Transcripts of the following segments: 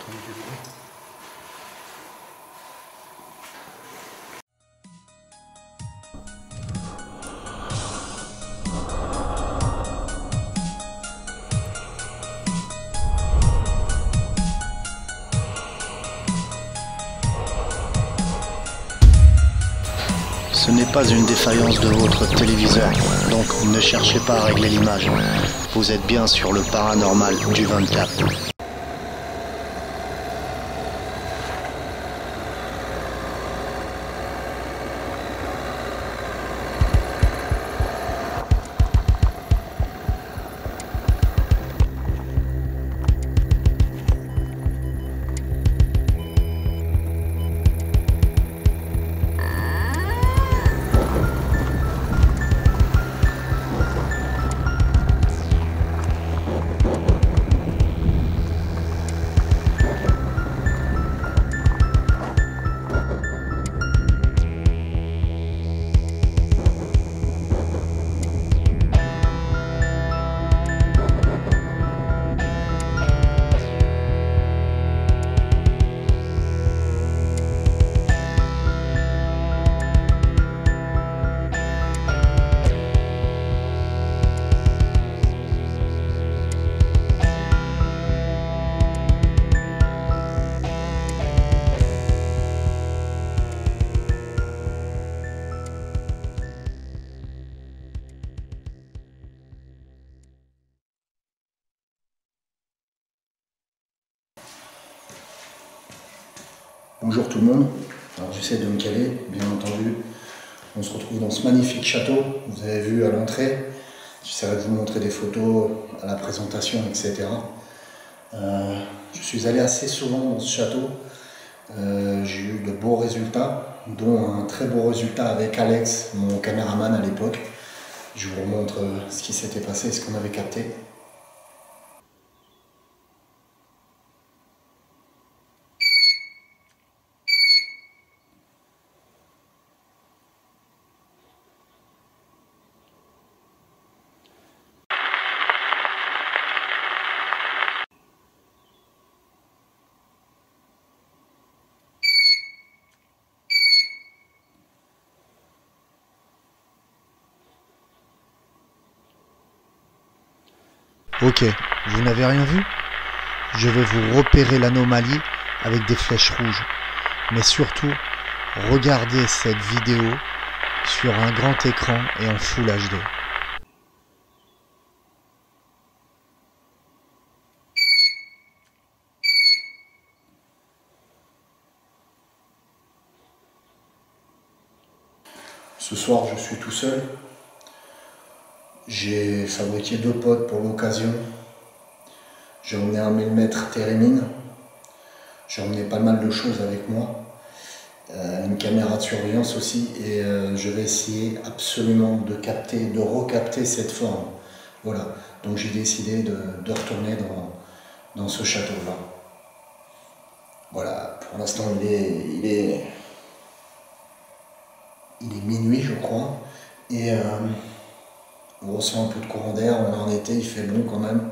entendu du bruit. Ce n'est pas une défaillance de votre téléviseur, donc ne cherchez pas à régler l'image. Vous êtes bien sur le paranormal du 24. Bonjour tout le monde, alors j'essaie de me caler, bien entendu. On se retrouve dans ce magnifique château, vous avez vu à l'entrée. J'essaierai de vous montrer des photos à la présentation, etc. Je suis allé assez souvent dans ce château. J'ai eu de beaux résultats, dont un très beau résultat avec Alex, mon caméraman à l'époque. Je vous montre ce qui s'était passé, ce qu'on avait capté. Ok, vous n'avez rien vu? Je vais vous repérer l'anomalie avec des flèches rouges. Mais surtout, regardez cette vidéo sur un grand écran et en Full HD. Ce soir, je suis tout seul. J'ai fabriqué 2 pods pour l'occasion. J'ai emmené un 1000 m térémine. J'ai emmené pas mal de choses avec moi. Une caméra de surveillance aussi. Et je vais essayer absolument de capter, de recapter cette forme. Voilà. Donc j'ai décidé de retourner dans ce château-là. Voilà. Pour l'instant, il est minuit, je crois. Et on ressent un peu de courant d'air, on est en été, il fait bon quand même.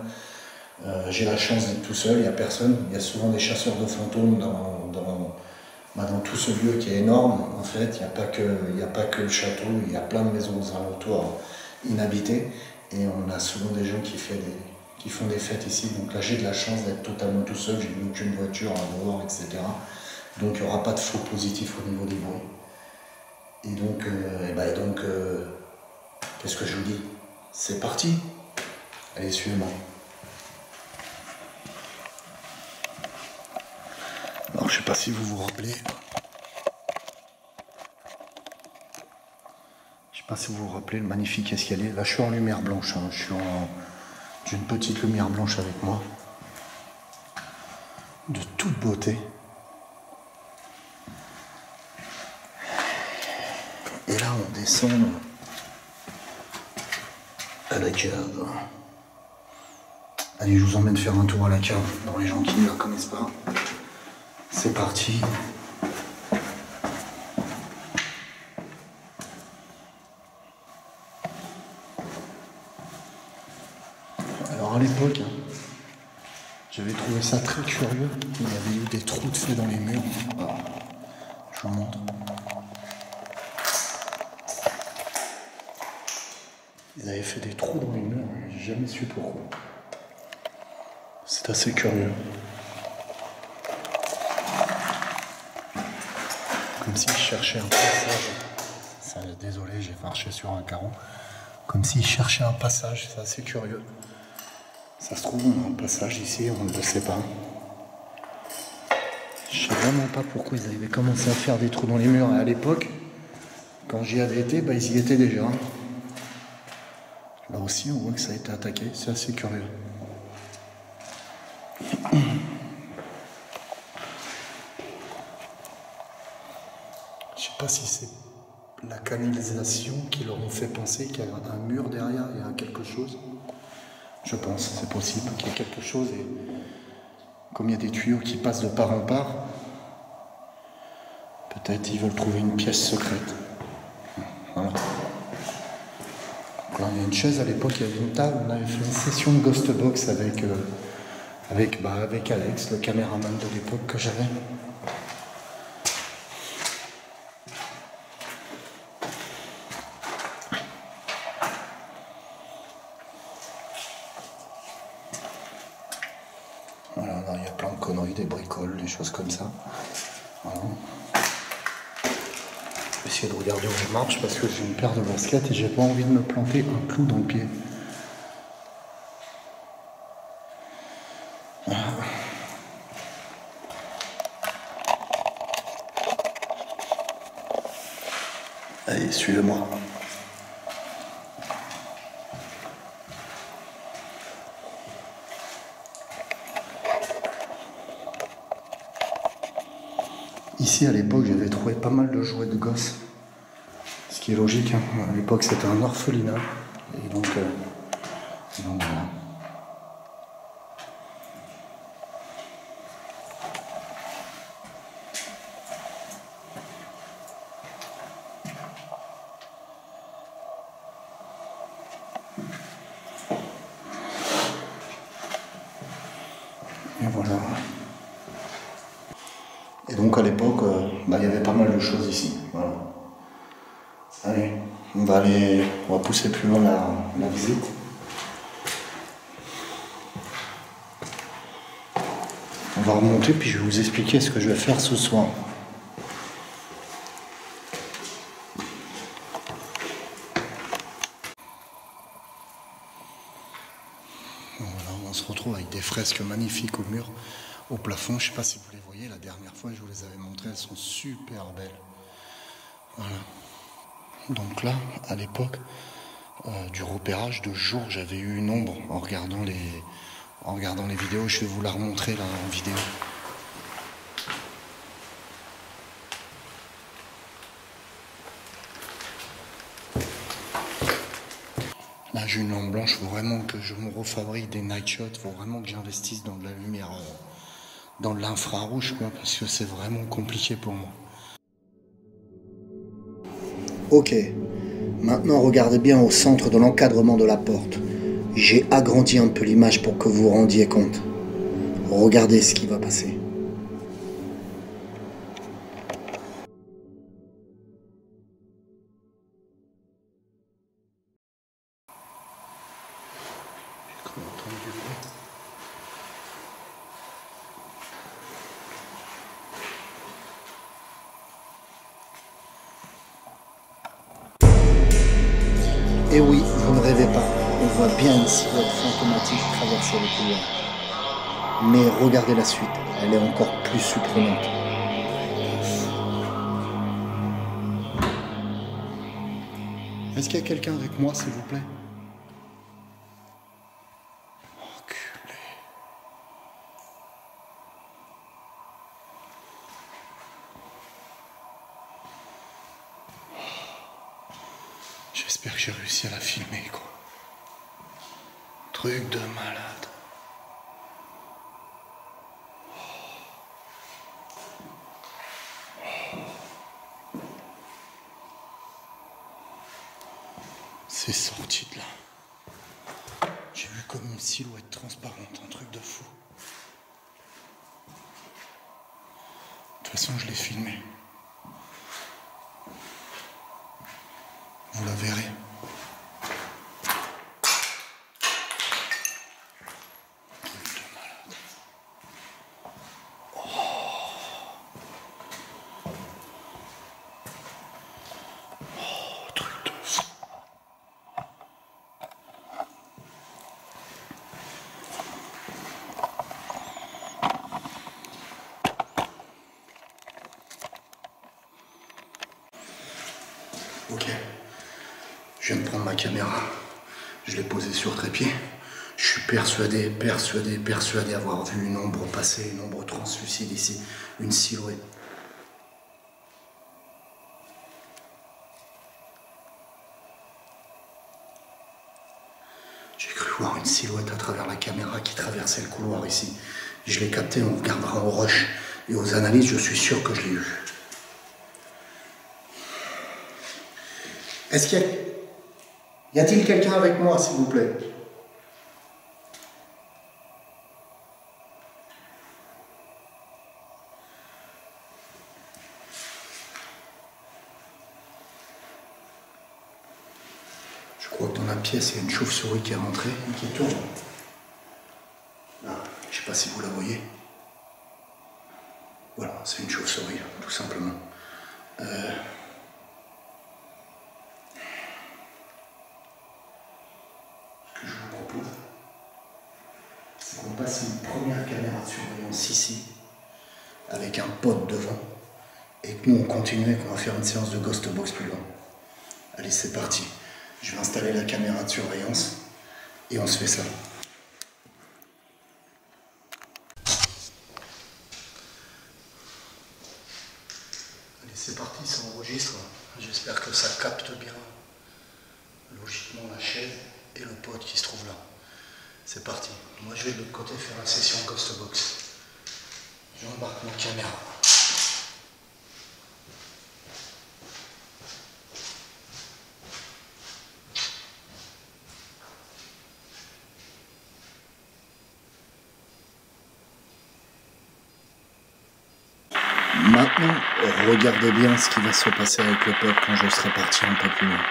J'ai la chance d'être tout seul, il n'y a personne. Il y a souvent des chasseurs de fantômes dans tout ce lieu qui est énorme. En fait, il n'y a pas que le château, il y a plein de maisons aux alentours inhabitées. Et on a souvent des gens qui font des fêtes ici. Donc là, j'ai de la chance d'être totalement tout seul, j'ai aucune voiture à voir, etc. Donc il n'y aura pas de faux positifs au niveau des bruits. Et donc, qu'est-ce que je vous dis? C'est parti. Allez, suivez-moi. Alors, je sais pas si vous vous rappelez. Je sais pas si vous vous rappelez le magnifique escalier. Là, je suis en lumière blanche. Hein. J'ai une petite lumière blanche avec moi. De toute beauté. Et là, on descend à la cave. Allez, je vous emmène faire un tour à la cave, pour les gens qui ne la connaissent pas. C'est parti. Alors à l'époque, J'avais trouvé ça très curieux. Il y avait eu des trous de feu dans les murs. Voilà. Je vous montre. Ils avaient fait des trous dans les murs. J'ai jamais su pourquoi. C'est assez curieux. Comme s'ils cherchaient un passage. Désolé, j'ai marché sur un carreau. Comme s'ils cherchaient un passage. C'est assez curieux. Ça se trouve, on a un passage ici, on ne le sait pas. Je sais vraiment pas pourquoi ils avaient commencé à faire des trous dans les murs. Et à l'époque, quand j'y avais été, bah, ils y étaient déjà. Là aussi, on voit que ça a été attaqué. C'est assez curieux. Je sais pas si c'est la canalisation qui leur ont fait penser qu'il y a un mur derrière, il y a quelque chose. Je pense, c'est possible qu'il y ait quelque chose. Et comme il y a des tuyaux qui passent de part en part, peut-être ils veulent trouver une pièce secrète. Voilà. Alors, il y a une chaise à l'époque, il y avait une table, on avait fait une session de Ghost Box avec Alex, le caméraman de l'époque que j'avais. Voilà, là, il y a plein de conneries, des bricoles, des choses comme ça. Voilà. Je vais essayer de regarder où je marche parce que j'ai une paire de baskets et j'ai pas envie de me planter un clou dans le pied. Voilà. Allez, suivez-moi. Ici, à l'époque, j'avais trouvé pas mal de jouets de gosses. Ce qui est logique, hein. À l'époque, c'était un orphelinat. Et donc voilà. Et voilà. Et donc à l'époque, il y avait pas mal de choses ici. Voilà. Allez, on va pousser plus loin la visite. On va remonter puis je vais vous expliquer ce que je vais faire ce soir. Voilà, on se retrouve avec des fresques magnifiques au mur, au plafond. Je ne sais pas si vous les voyez, la dernière fois je vous les avais montrées, elles sont super belles. Voilà. Donc là, à l'époque du repérage de jour, j'avais eu une ombre en regardant les vidéos. Je vais vous la remontrer là en vidéo. Là, j'ai une lampe blanche. Il faut vraiment que je me refabrique des night shots. Il faut vraiment que j'investisse dans de la lumière, dans de l'infrarouge, quoi, parce que c'est vraiment compliqué pour moi. Ok. Maintenant, regardez bien au centre de l'encadrement de la porte. J'ai agrandi un peu l'image pour que vous vous rendiez compte. Regardez ce qui va passer. Et oui, vous ne rêvez pas, on voit bien une silhouette fantomatique traverser le couloir. Mais regardez la suite, elle est encore plus surprenante. Est-ce qu'il y a quelqu'un avec moi, s'il vous plaît? Enculé. J'espère que j'ai réussi à la filmer, quoi. Truc de malade. C'est sorti de là. J'ai vu comme une silhouette transparente, un truc de fou. toute façon, je l'ai filmé. Vous la verrez. Ok, je viens de prendre ma caméra, je l'ai posée sur trépied. Je suis persuadé avoir vu une ombre passer, une ombre translucide ici, une silhouette. J'ai cru voir une silhouette à travers la caméra qui traversait le couloir ici. Je l'ai capté, on regardera au rush et aux analyses, je suis sûr que je l'ai eu. Est-ce qu'il y a-t-il quelqu'un avec moi, s'il vous plaît? Je crois que dans la pièce, il y a une chauve-souris qui est rentrée et qui tourne. Ah, je ne sais pas si vous la voyez. Voilà, c'est une chauve-souris, tout simplement. C'est qu'on passe une première caméra de surveillance ici, avec un pod devant, et que nous on continue et qu'on va faire une séance de Ghost Box plus loin. Allez, c'est parti. Je vais installer la caméra de surveillance et on se fait ça. Allez, c'est parti, ça enregistre. J'espère que ça capte bien logiquement la chaise et le pod qui se trouve là. C'est parti. Moi je vais de l'autre côté faire la session Ghost Box. J'embarque ma caméra. Maintenant, regardez bien ce qui va se passer avec le pod quand je serai parti un peu plus loin.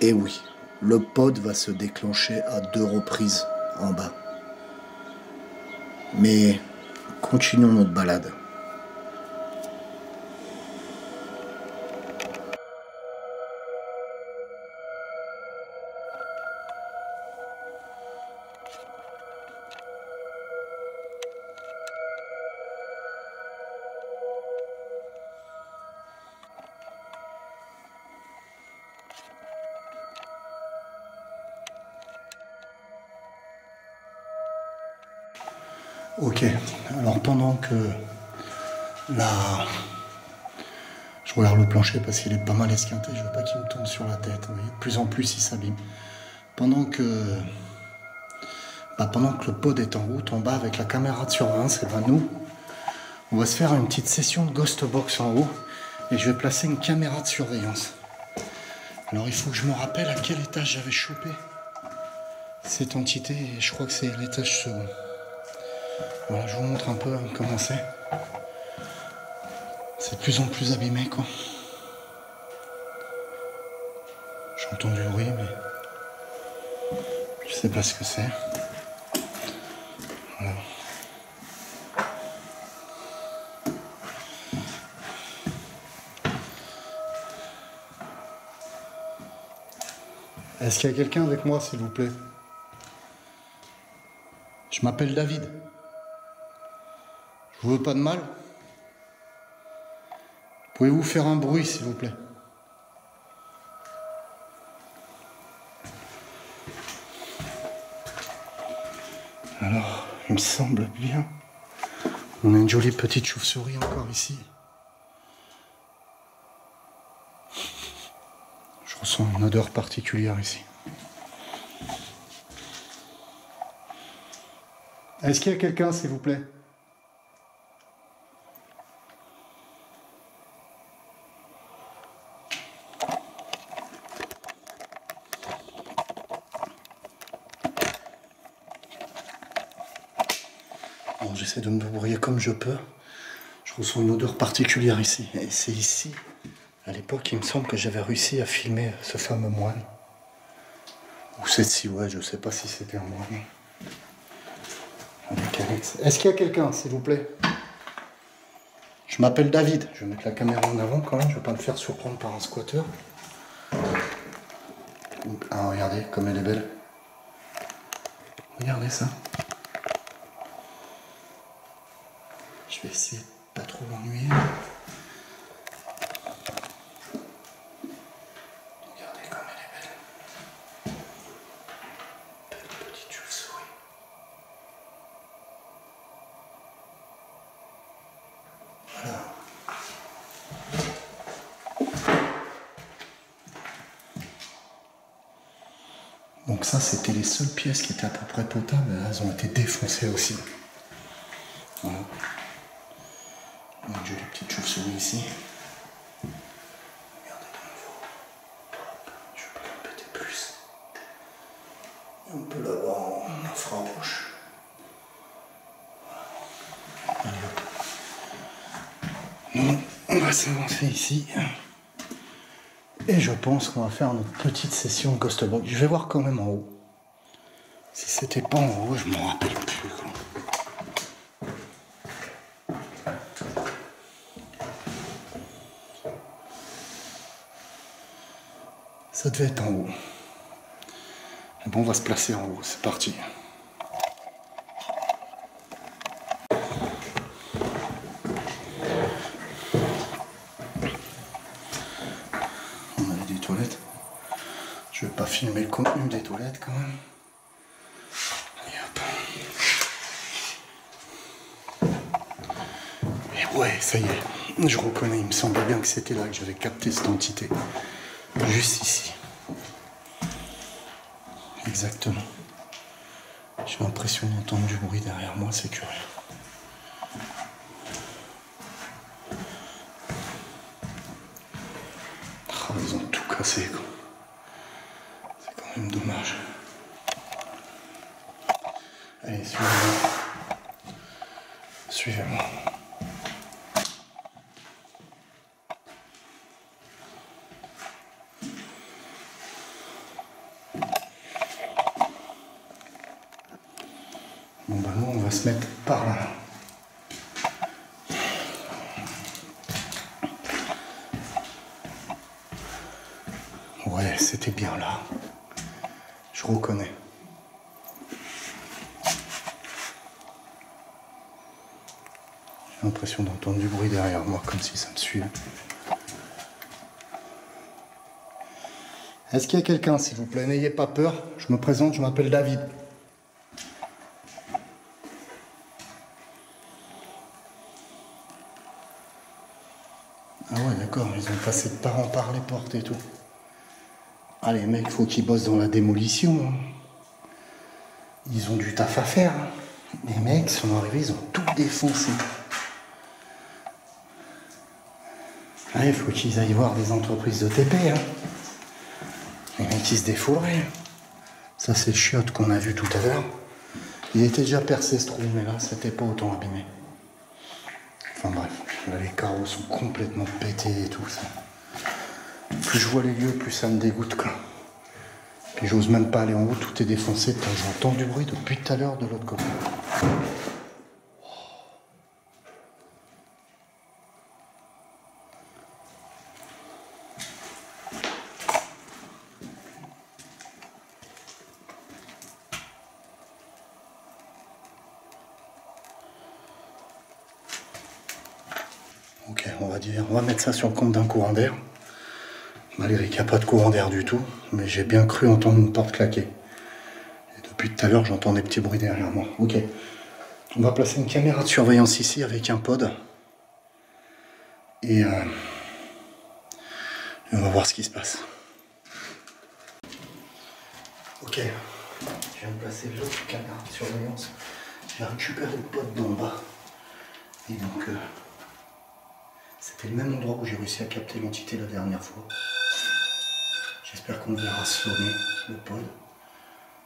Et oui, le pod va se déclencher à 2 reprises en bas. Mais continuons notre balade. Ok, alors pendant que là, je regarde le plancher parce qu'il est pas mal esquinté, je veux pas qu'il me tombe sur la tête, vous voyez, de plus en plus il s'abîme. Pendant que le pod est en route, en bas avec la caméra de surveillance, et ben nous, on va se faire une petite session de Ghost Box en haut et je vais placer une caméra de surveillance. Alors il faut que je me rappelle à quel étage j'avais chopé cette entité et je crois que c'est l'étage second. Voilà, je vous montre un peu comment c'est. C'est de plus en plus abîmé, quoi. J'entends du bruit, mais je sais pas ce que c'est. Voilà. Est-ce qu'il y a quelqu'un avec moi, s'il vous plaît? Je m'appelle David. Je vous veux pas de mal. Pouvez-vous faire un bruit, s'il vous plaît? Alors, il me semble bien On a une jolie petite chauve-souris encore ici. Je ressens une odeur particulière ici. Est-ce qu'il y a quelqu'un, s'il vous plaît? Bon, j'essaie de me débrouiller comme je peux. Je ressens une odeur particulière ici. Et c'est ici, à l'époque, il me semble que j'avais réussi à filmer ce fameux moine. Ou cette silhouette, je ne sais pas si c'était un moine. Avec Alex. Est-ce qu'il y a quelqu'un, s'il vous plaît? Je m'appelle David. Je vais mettre la caméra en avant quand même. Je ne vais pas me faire surprendre par un squatter. Ah, regardez comme elle est belle. Regardez ça. Je vais essayer de pas trop l'ennuyer. Regardez comme elle est belle. Belle petite chauve-souris. Voilà. Donc ça, c'était les seules pièces qui étaient à peu près potables. Elles ont été défoncées aussi. Voilà. Une jolie petite chauve-souris ici. Regardez de nouveau. Je vais pas l'embêter plus. Et on peut l'avoir en infrarouge. Voilà. Allez hop. Donc, on va s'avancer ici. Et je pense qu'on va faire notre petite session de Ghost Box. Je vais voir quand même en haut. Si c'était pas en haut, je m'en rappelle plus. Quoi. Ça devait être en haut. Et bon, on va se placer en haut. C'est parti. On a des toilettes. Je vais pas filmer le contenu des toilettes quand même. Et hop. Et ouais, ça y est. Je reconnais, il me semblait bien que c'était là que j'avais capté cette entité. Juste ici. Exactement. J'ai l'impression d'entendre du bruit derrière moi, c'est curieux. Oh, ils ont tout cassé, quoi. C'est quand même dommage. Allez, suivez-moi. Suivez-moi. Bon bah nous on va se mettre par là. Ouais, c'était bien là. Je reconnais. J'ai l'impression d'entendre du bruit derrière moi, comme si ça me suivait. Est-ce qu'il y a quelqu'un, s'il vous plaît? N'ayez pas peur. Je me présente, je m'appelle David. Ah ouais, d'accord, ils ont passé de part en part les portes et tout. Ah, les mecs, faut qu'ils bossent dans la démolition. Hein. Ils ont du taf à faire. Hein. Les mecs sont arrivés, ils ont tout défoncé. Ah, il faut qu'ils aillent voir des entreprises de TP. Hein. Les mecs, ils se défouraient. Ça, c'est le chiotte qu'on a vu tout à l'heure. Il était déjà percé ce trou, mais là, c'était pas autant abîmé. Enfin bref, là, les carreaux sont complètement pétés et tout ça. Plus je vois les lieux, plus ça me dégoûte, quoi. Puis j'ose même pas aller en haut, tout est défoncé. J'entends du bruit depuis tout à l'heure de l'autre côté. Ok, on va mettre ça sur le compte d'un courant d'air. Malgré qu'il n'y a pas de courant d'air du tout, mais j'ai bien cru entendre une porte claquer. Et depuis tout à l'heure, j'entends des petits bruits derrière moi. Ok, On va placer une caméra de surveillance ici avec un pod. Et on va voir ce qui se passe. Ok, je viens de placer l'autre caméra de surveillance. J'ai récupéré le pod d'en bas. Et donc, c'était le même endroit où j'ai réussi à capter l'entité la dernière fois. J'espère qu'on verra sonner le pod.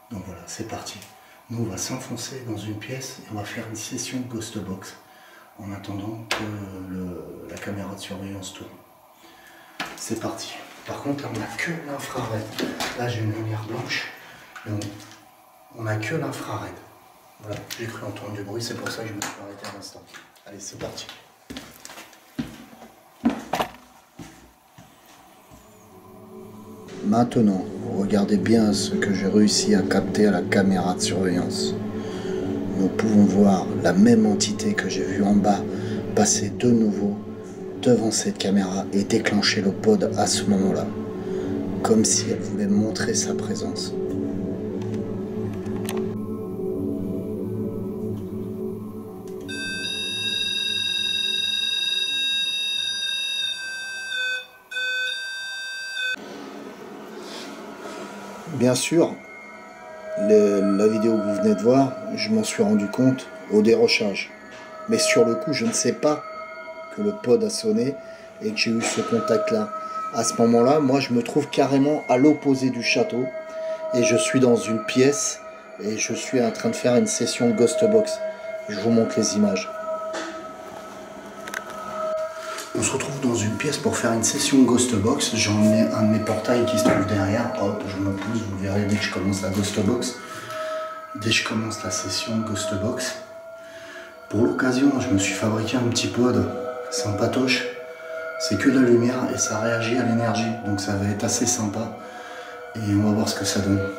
Donc voilà, c'est parti. Nous, on va s'enfoncer dans une pièce et on va faire une session Ghost Box en attendant que la caméra de surveillance tourne. C'est parti. Par contre, là, on n'a que l'infrared. Là, j'ai une lumière blanche. On n'a que l'infrared. Voilà, j'ai cru entendre du bruit, c'est pour ça que je me suis arrêté à l'instant. Allez, c'est parti. Maintenant, regardez bien ce que j'ai réussi à capter à la caméra de surveillance. Nous pouvons voir la même entité que j'ai vue en bas passer de nouveau devant cette caméra et déclencher le pod à ce moment-là, comme si elle voulait montrer sa présence. Bien sûr, la vidéo que vous venez de voir, je m'en suis rendu compte au dérochage. Mais sur le coup, je ne sais pas que le pod a sonné et que j'ai eu ce contact-là. À ce moment-là, moi, je me trouve carrément à l'opposé du château et je suis dans une pièce et je suis en train de faire une session Ghost Box. Je vous montre les images. On se retrouve dans une pièce pour faire une session Ghost Box. J'ai emmené un de mes portails qui se trouve derrière. Hop, je me pousse, vous verrez dès que je commence la Ghost Box. Dès que je commence la session Ghost Box. Pour l'occasion, je me suis fabriqué un petit pod sympatoche. C'est que de la lumière et ça réagit à l'énergie. Donc ça va être assez sympa. Et on va voir ce que ça donne.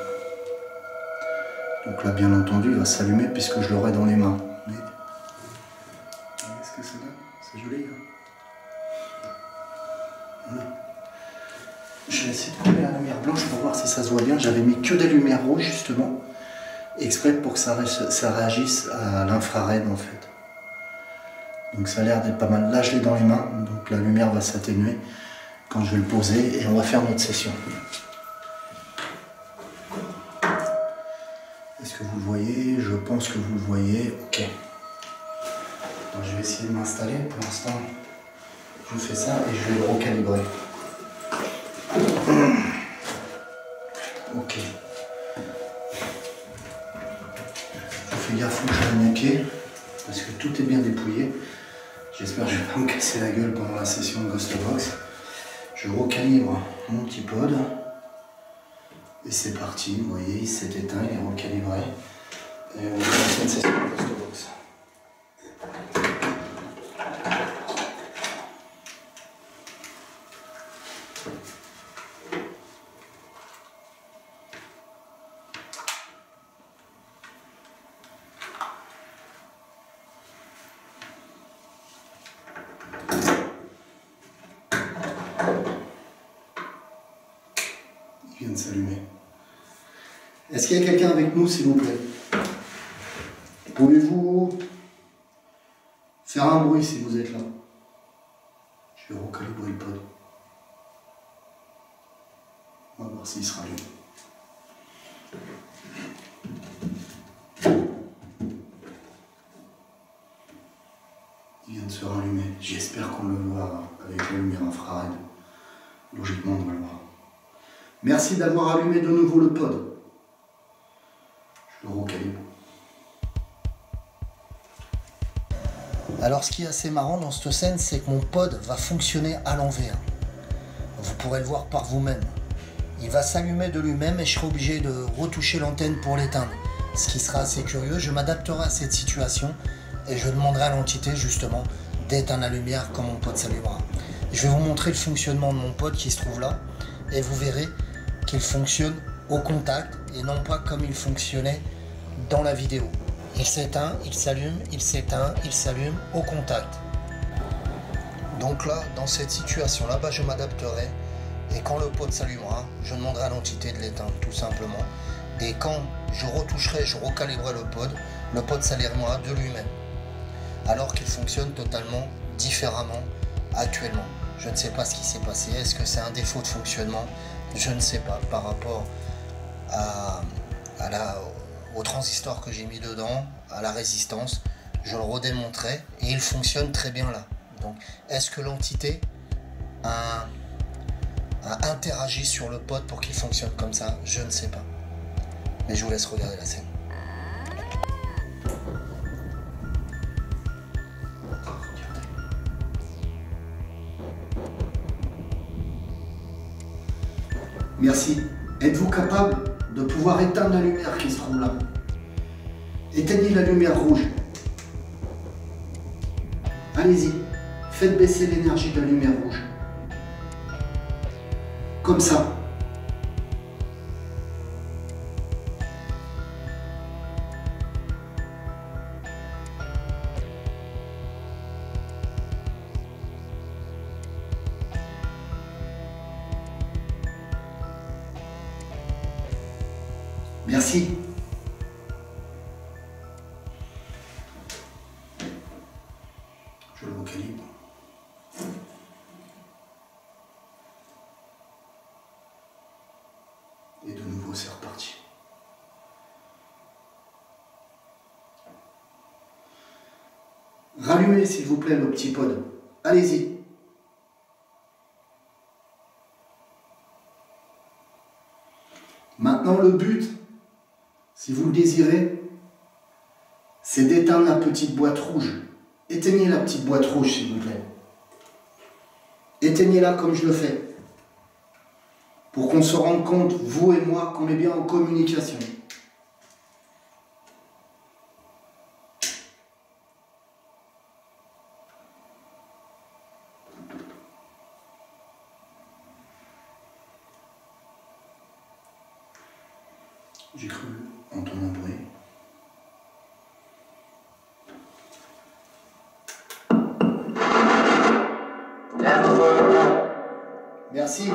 Donc là, bien entendu, il va s'allumer puisque je l'aurai dans les mains. Mais... regardez ce que ça donne. C'est joli, hein. Voilà. Je vais essayer de couper la lumière blanche pour voir si ça se voit bien. J'avais mis que des lumières rouges justement, exprès pour que ça réagisse à l'infrared en fait. Donc ça a l'air d'être pas mal. Là je l'ai dans les mains, donc la lumière va s'atténuer quand je vais le poser et on va faire notre session. Est-ce que vous le voyez? Je pense que vous le voyez. Ok. Donc, je vais essayer de m'installer. Pour l'instant, je fais ça et je vais le recalibrer. Ok. Je fais gaffe où je mets mes pieds parce que tout est bien dépouillé. J'espère que je ne vais pas me casser la gueule pendant la session de Ghost Box. Je recalibre mon petit pod. Et c'est parti. Vous voyez, il s'est éteint, il est recalibré. Et on va faire une session de Ghost Box. Il vient de s'allumer. Est-ce qu'il y a quelqu'un avec nous, s'il vous plaît? Pouvez-vous faire un bruit si vous êtes là? Je vais recalibrer le pod. On va voir s'il se rallume. Il vient de se rallumer. J'espère qu'on le voit avec la lumière infrared. Logiquement, on va le voir. Merci d'avoir allumé de nouveau le pod. Je le recalibre. Alors ce qui est assez marrant dans cette scène, c'est que mon pod va fonctionner à l'envers. Vous pourrez le voir par vous-même. Il va s'allumer de lui-même et je serai obligé de retoucher l'antenne pour l'éteindre. Ce qui sera assez curieux. Je m'adapterai à cette situation et je demanderai à l'entité justement d'éteindre la lumière quand mon pod s'allumera. Je vais vous montrer le fonctionnement de mon pod qui se trouve là et vous verrez qu'il fonctionne au contact et non pas comme il fonctionnait dans la vidéo. Il s'éteint, il s'allume, il s'éteint, il s'allume au contact. Donc là, dans cette situation-là, je m'adapterai et quand le pod s'allumera, je demanderai à l'entité de l'éteindre tout simplement. Et quand je retoucherai, je recalibrerai le pod, le pod s'allumera de lui-même, alors qu'il fonctionne totalement différemment actuellement. Je ne sais pas ce qui s'est passé. Est-ce que c'est un défaut de fonctionnement? Je ne sais pas, par rapport au transistor que j'ai mis dedans, à la résistance. Je le redémontrerai et il fonctionne très bien là. Donc, est-ce que l'entité a interagi sur le pod pour qu'il fonctionne comme ça? Je ne sais pas. Mais je vous laisse regarder la scène. Merci. Êtes-vous capable de pouvoir éteindre la lumière qui se trouve là? Éteignez la lumière rouge. Allez-y. Faites baisser l'énergie de la lumière rouge. Comme ça. Merci. Je le recalibre. Et de nouveau, c'est reparti. Rallumez, s'il vous plaît, le petit pod. Allez-y. Maintenant, le but, si vous le désirez, c'est d'éteindre la petite boîte rouge. Éteignez la petite boîte rouge, s'il vous plaît. Éteignez-la comme je le fais. Pour qu'on se rende compte, vous et moi, qu'on est bien en communication. J'ai cru entendre un bruit. Merci.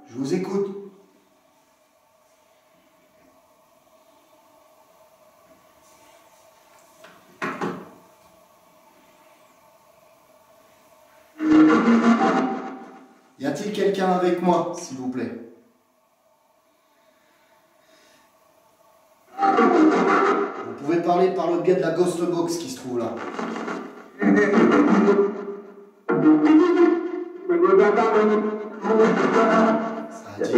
Je vous écoute. Y a-t-il quelqu'un avec moi, s'il vous plaît? Vous pouvez parler par le biais de la Ghost Box qui se trouve là. Ça a dit.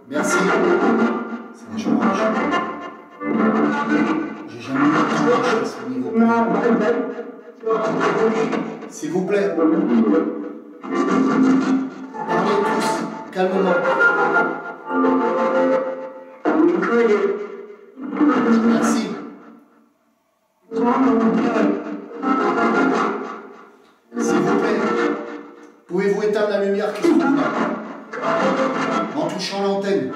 Merci. C'est vachement riche. J'ai jamais eu autant de richesse au niveau. S'il vous plaît. Parlez tous, calmement. Merci. S'il vous plaît, pouvez-vous éteindre la lumière qui se trouve là en touchant l'antenne?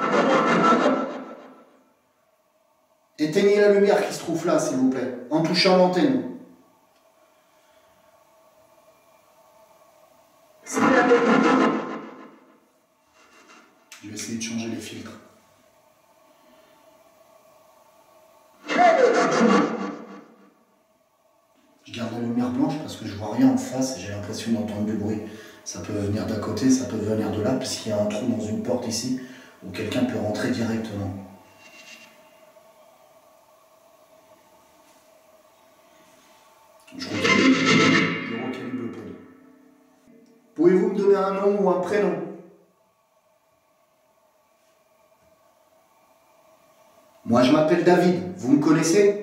Éteignez la lumière qui se trouve là, s'il vous plaît, en touchant l'antenne. Je vais essayer de changer les filtres. Je garde la lumière blanche parce que je vois rien en face et j'ai l'impression d'entendre du bruit. Ça peut venir d'à côté, ça peut venir de là, puisqu'il y a un trou dans une porte ici où quelqu'un peut rentrer directement. Je recalibre le pod. Pouvez-vous me donner un nom ou un prénom? Moi, je m'appelle David. Vous me connaissez?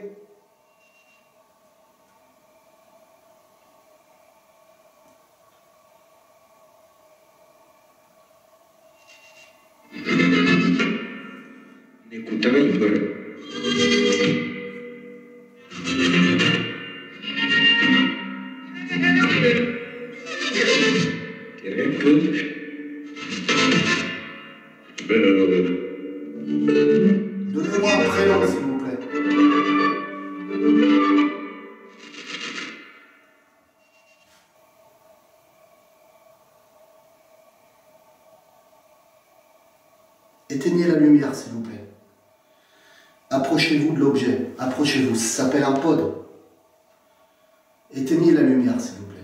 Donnez-moi un prénom, s'il vous plaît. lumière, s'il vous plaît. Approchez-vous de l'objet. Approchez-vous. Ça s'appelle un pod. Éteignez la lumière, s'il vous plaît.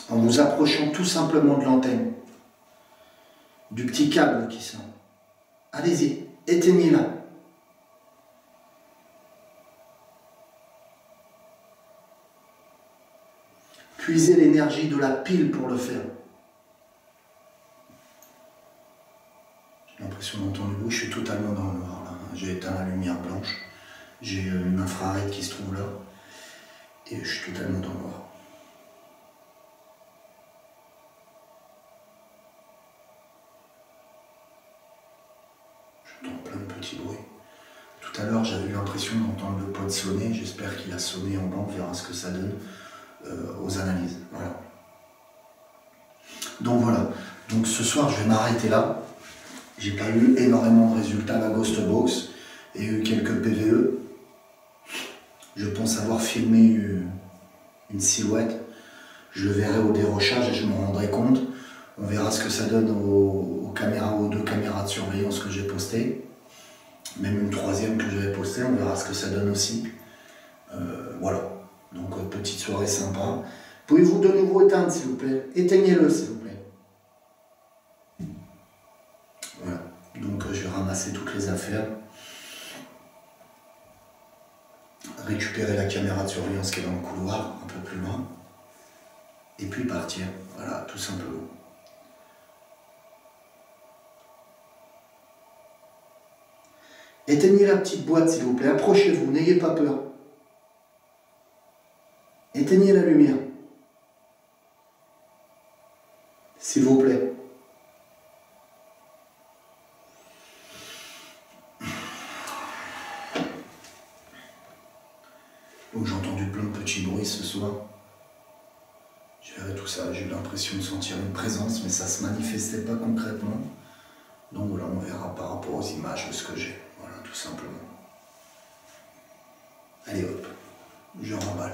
En vous approchant tout simplement de l'antenne, du petit câble qui sort. Allez-y, éteignez-la. Puisez l'énergie de la pile pour le faire. J'ai l'impression d'entendre le bruit, je suis totalement dans le noir là. J'ai éteint la lumière blanche. J'ai une infrared qui se trouve là. Et je suis totalement dans le noir. J'entends plein de petits bruits. Tout à l'heure, j'avais eu l'impression d'entendre le pod sonner. J'espère qu'il a sonné en bas. On verra ce que ça donne aux analyses. Voilà. Donc voilà. Donc ce soir, je vais m'arrêter là. J'ai pas eu énormément de résultats à la Ghost Box et eu quelques PVE. Je pense avoir filmé une silhouette. Je le verrai au dérochage et je m'en rendrai compte. On verra ce que ça donne aux caméras, aux 2 caméras de surveillance que j'ai postées. Même une 3e que j'avais postée, on verra ce que ça donne aussi. Voilà. Donc petite soirée sympa. Pouvez-vous de nouveau éteindre, s'il vous plaît? Éteignez-le, s'il vous plaît. Voilà. Donc je vais ramasser toutes les affaires. Récupérer la caméra de surveillance qui est dans le couloir, un peu plus loin. Et puis partir. Voilà, tout simplement. Éteignez la petite boîte, s'il vous plaît. Approchez-vous, n'ayez pas peur. Éteignez la lumière. S'il vous plaît. Donc j'ai entendu plein de petits bruits ce soir. Je verrai tout ça. J'ai eu l'impression de sentir une présence, mais ça ne se manifestait pas concrètement. Donc voilà, on verra par rapport aux images ce que j'ai. Voilà, tout simplement. Allez hop, je remballe.